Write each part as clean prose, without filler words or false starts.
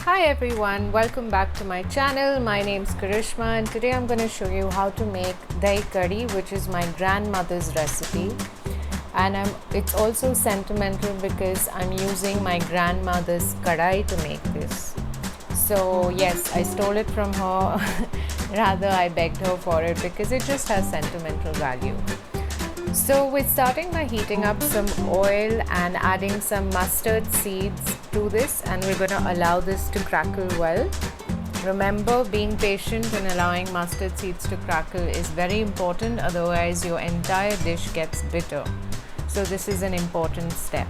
Hi everyone, welcome back to my channel. My name's Karishma and today I'm going to show you how to make Dahi Kadi, which is my grandmother's recipe. And it's also sentimental because I'm using my grandmother's kadai to make this. So yes, I stole it from her. Rather, I begged her for it because it just has sentimental value. So we're starting by heating up some oil and adding some mustard seeds to this, and we're going to allow this to crackle well. Remember, being patient and allowing mustard seeds to crackle is very important, otherwise your entire dish gets bitter. So this is an important step.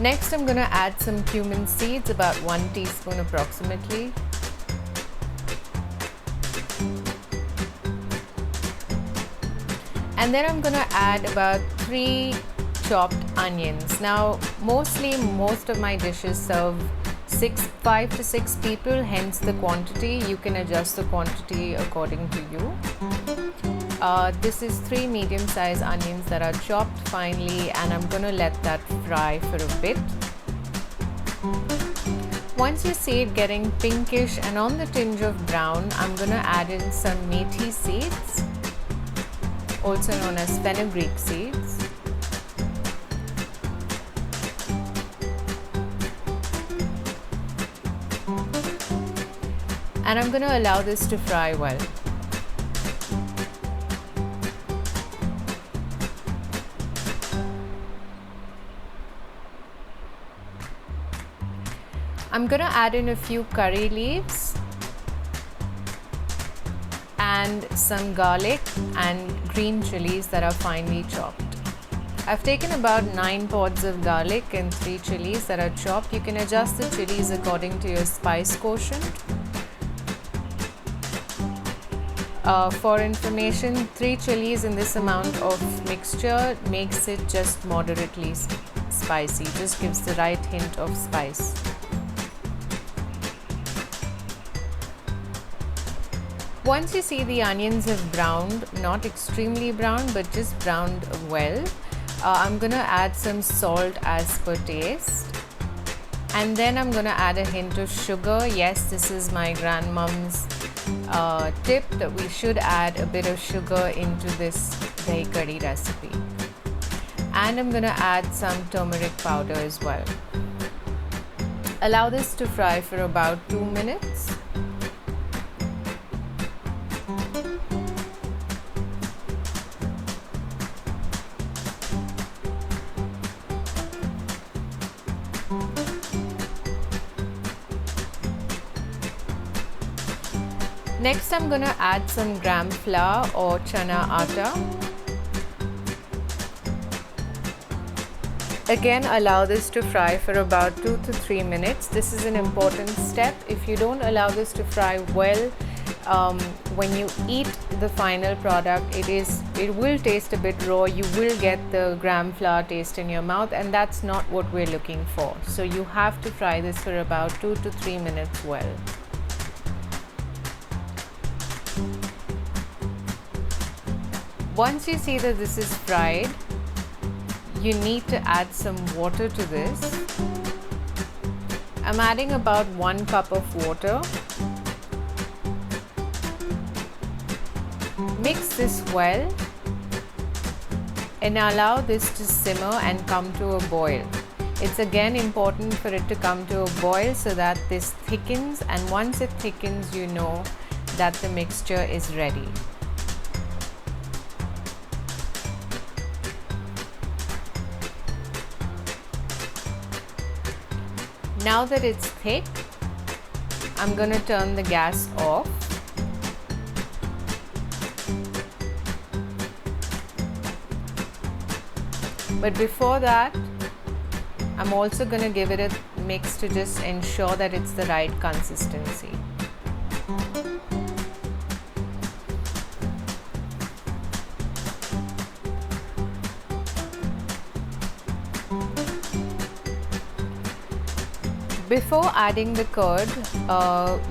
Next, I'm going to add some cumin seeds, about 1 teaspoon approximately. And then I'm going to add about 3 chopped onions. Now, most of my dishes serve 5 to 6 people, hence the quantity. You can adjust the quantity according to you. This is 3 medium-sized onions that are chopped finely, and I'm going to let that fry for a bit. Once you see it getting pinkish and on the tinge of brown, I'm going to add in some methi seeds, also known as fenugreek seeds. And I'm going to allow this to fry well. I'm going to add in a few curry leaves and some garlic and green chillies that are finely chopped. I've taken about 9 pods of garlic and 3 chillies that are chopped. You can adjust the chillies according to your spice quotient. For information, 3 chillies in this amount of mixture makes it just moderately spicy, just gives the right hint of spice. Once you see the onions have browned, not extremely brown, but just browned well, I'm going to add some salt as per taste. And then I'm going to add a hint of sugar. Yes, this is my grandmom's tip that we should add a bit of sugar into this Dahi Kadi recipe. And I'm going to add some turmeric powder as well. Allow this to fry for about 2 minutes. Next, I'm going to add some gram flour or channa atta. Again, allow this to fry for about 2 to 3 minutes. This is an important step. If you don't allow this to fry well, when you eat the final product, it will taste a bit raw. You will get the gram flour taste in your mouth, and that's not what we're looking for. So you have to fry this for about 2 to 3 minutes well. Once you see that this is fried, you need to add some water to this. I'm adding about 1 cup of water. Mix this well and allow this to simmer and come to a boil. It's again important for it to come to a boil so that this thickens, and once it thickens, you know that the mixture is ready. Now that it's thick, I'm going to turn the gas off. But before that, I'm also going to give it a mix to just ensure that it's the right consistency. Before adding the curd,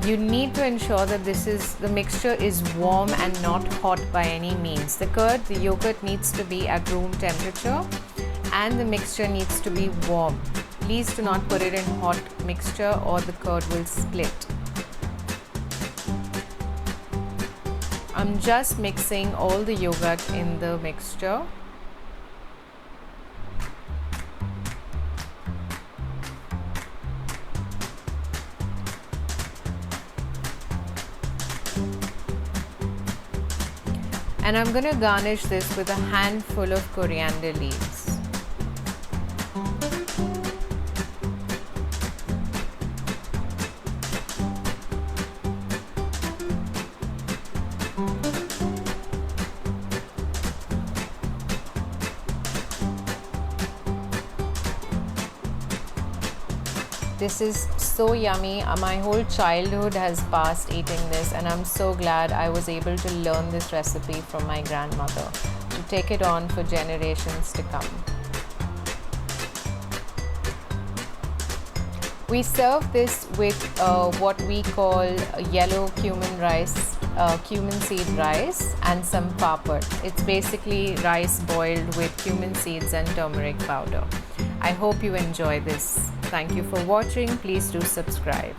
you need to ensure that the mixture is warm and not hot by any means. The yogurt needs to be at room temperature, and the mixture needs to be warm. Please do not put it in hot mixture or the curd will split. I'm just mixing all the yogurt in the mixture. And I'm going to garnish this with a handful of coriander leaves. This is so yummy. My whole childhood has passed eating this, and I'm so glad I was able to learn this recipe from my grandmother to take it on for generations to come. We serve this with what we call yellow cumin rice, cumin seed rice, and some papad. It's basically rice boiled with cumin seeds and turmeric powder. I hope you enjoy this. Thank you for watching. Please do subscribe.